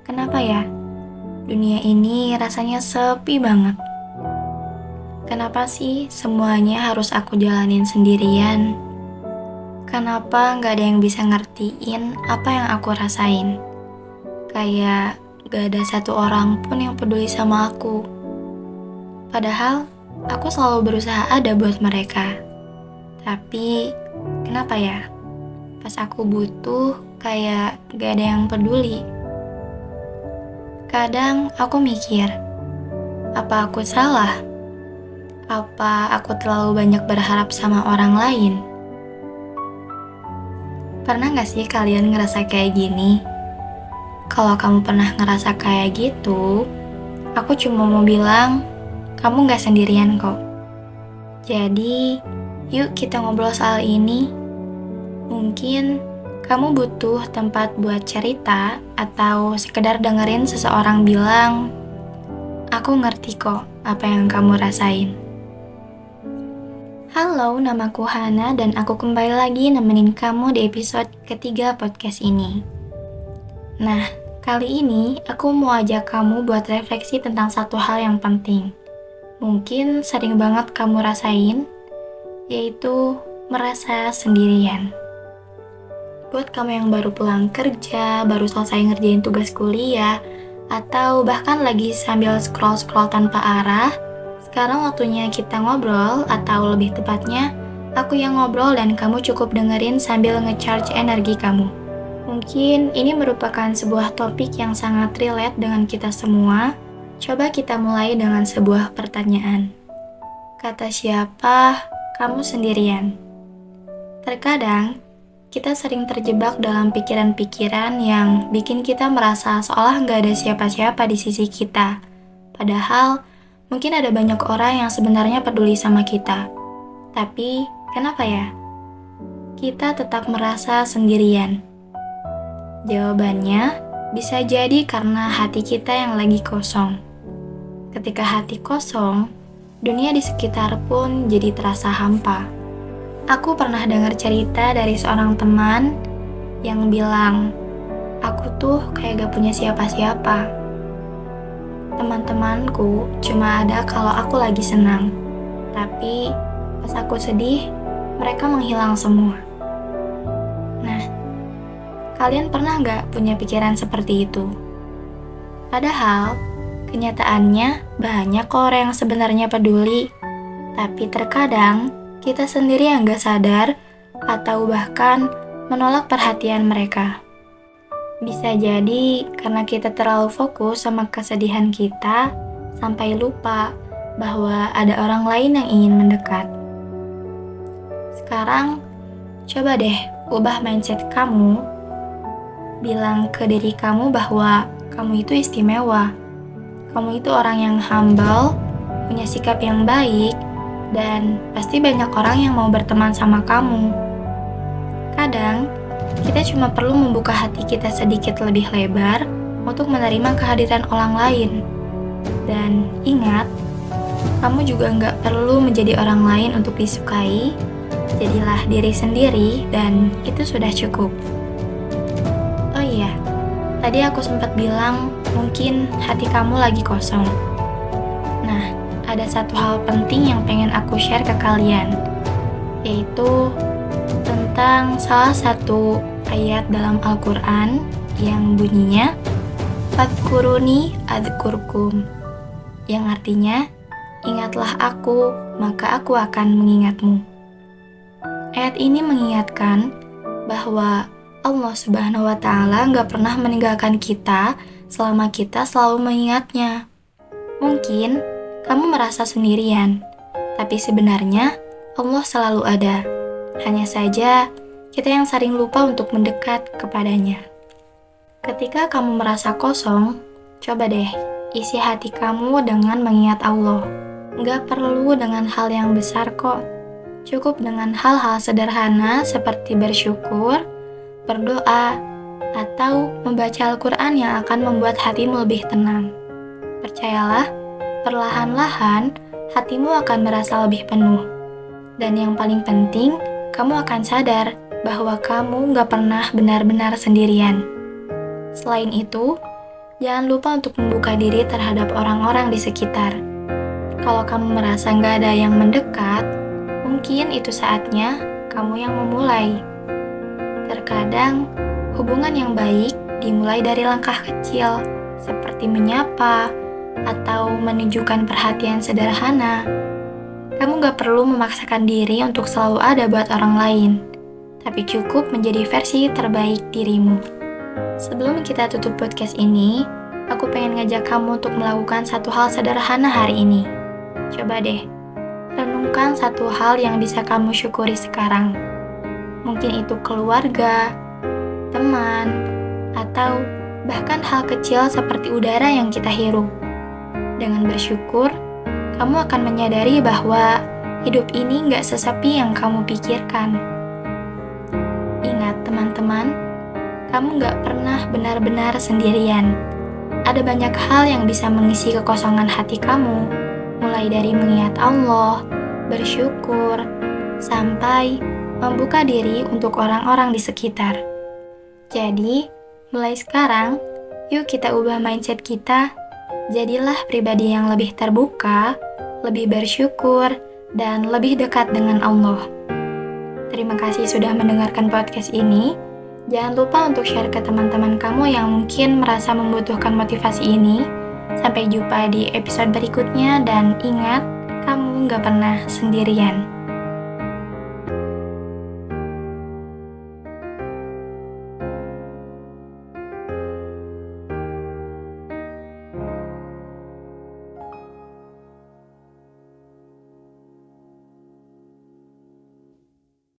Kenapa ya? Dunia ini rasanya sepi banget. Kenapa sih semuanya harus aku jalanin sendirian? Kenapa nggak ada yang bisa ngertiin apa yang aku rasain? Kayak gak ada satu orang pun yang peduli sama aku. Padahal aku selalu berusaha ada buat mereka. Tapi kenapa ya? Pas aku butuh kayak gak ada yang peduli. Kadang aku mikir, apa aku salah? Apa aku terlalu banyak berharap sama orang lain? Pernah gak sih kalian ngerasa kayak gini? Kalau kamu pernah ngerasa kayak gitu, aku cuma mau bilang, kamu gak sendirian kok. Jadi, yuk kita ngobrol soal ini. Mungkin kamu butuh tempat buat cerita atau sekedar dengerin seseorang bilang, aku ngerti kok apa yang kamu rasain. Halo, namaku Hana dan aku kembali lagi nemenin kamu di episode ketiga podcast ini. Nah, kali ini aku mau ajak kamu buat refleksi tentang satu hal yang penting. Mungkin sering banget kamu rasain, yaitu merasa sendirian. Buat kamu yang baru pulang kerja, baru selesai ngerjain tugas kuliah, atau bahkan lagi sambil scroll-scroll tanpa arah, sekarang waktunya kita ngobrol, atau lebih tepatnya, aku yang ngobrol dan kamu cukup dengerin sambil nge-charge energi kamu. Mungkin ini merupakan sebuah topik yang sangat relate dengan kita semua. Coba kita mulai dengan sebuah pertanyaan. Kata siapa kamu sendirian? Terkadang, kita sering terjebak dalam pikiran-pikiran yang bikin kita merasa seolah nggak ada siapa-siapa di sisi kita. Padahal, mungkin ada banyak orang yang sebenarnya peduli sama kita. Tapi, kenapa ya? Kita tetap merasa sendirian. Jawabannya, bisa jadi karena hati kita yang lagi kosong. Ketika hati kosong, dunia di sekitar pun jadi terasa hampa. Aku pernah dengar cerita dari seorang teman yang bilang, aku tuh kayak gak punya siapa-siapa. Teman-temanku cuma ada kalau aku lagi senang. Tapi pas aku sedih, mereka menghilang semua. Nah, kalian pernah gak punya pikiran seperti itu? Padahal, kenyataannya banyak kok orang yang sebenarnya peduli. Tapi terkadang, kita sendiri yang gak sadar atau bahkan menolak perhatian mereka. Bisa jadi karena kita terlalu fokus sama kesedihan kita sampai lupa bahwa ada orang lain yang ingin mendekat. Sekarang, coba deh ubah mindset kamu. Bilang ke diri kamu bahwa kamu itu istimewa. Kamu itu orang yang humble, punya sikap yang baik, dan pasti banyak orang yang mau berteman sama kamu. Kadang, kita cuma perlu membuka hati kita sedikit lebih lebar untuk menerima kehadiran orang lain. Dan ingat, kamu juga nggak perlu menjadi orang lain untuk disukai. Jadilah diri sendiri dan itu sudah cukup. Oh iya, tadi aku sempat bilang mungkin hati kamu lagi kosong. Nah, ada satu hal penting yang pengen aku share ke kalian, yaitu tentang salah satu ayat dalam Al-Quran yang bunyinya Fadkuruni adkurkum, yang artinya, ingatlah aku, maka aku akan mengingatmu. Ayat ini mengingatkan bahwa Allah Subhanahu wa Ta'ala gak pernah meninggalkan kita selama kita selalu mengingatnya. Mungkin kamu merasa sendirian, tapi sebenarnya Allah selalu ada. Hanya saja, kita yang sering lupa untuk mendekat kepadanya. Ketika kamu merasa kosong, coba deh isi hati kamu dengan mengingat Allah. Nggak perlu dengan hal yang besar kok. Cukup dengan hal-hal sederhana seperti bersyukur, berdoa, atau membaca Al-Quran yang akan membuat hatimu lebih tenang. Percayalah, perlahan-lahan hatimu akan merasa lebih penuh. Dan yang paling penting, kamu akan sadar bahwa kamu gak pernah benar-benar sendirian. Selain itu, jangan lupa untuk membuka diri terhadap orang-orang di sekitar. Kalau kamu merasa gak ada yang mendekat, mungkin itu saatnya kamu yang memulai. Terkadang, hubungan yang baik dimulai dari langkah kecil, seperti menyapa atau menunjukkan perhatian sederhana. Kamu gak perlu memaksakan diri untuk selalu ada buat orang lain, tapi cukup menjadi versi terbaik dirimu. Sebelum kita tutup podcast ini, aku pengen ngajak kamu untuk melakukan satu hal sederhana hari ini. Coba deh, renungkan satu hal yang bisa kamu syukuri sekarang. Mungkin itu keluarga, teman, atau bahkan hal kecil seperti udara yang kita hirup. Dengan bersyukur, kamu akan menyadari bahwa hidup ini gak sesepi yang kamu pikirkan. Ingat teman-teman, kamu gak pernah benar-benar sendirian. Ada banyak hal yang bisa mengisi kekosongan hati kamu, mulai dari mengingat Allah, bersyukur, sampai membuka diri untuk orang-orang di sekitar. Jadi, mulai sekarang, yuk kita ubah mindset kita. Jadilah pribadi yang lebih terbuka, lebih bersyukur, dan lebih dekat dengan Allah. Terima kasih sudah mendengarkan podcast ini. Jangan lupa untuk share ke teman-teman kamu yang mungkin merasa membutuhkan motivasi ini. Sampai jumpa di episode berikutnya dan ingat, kamu gak pernah sendirian.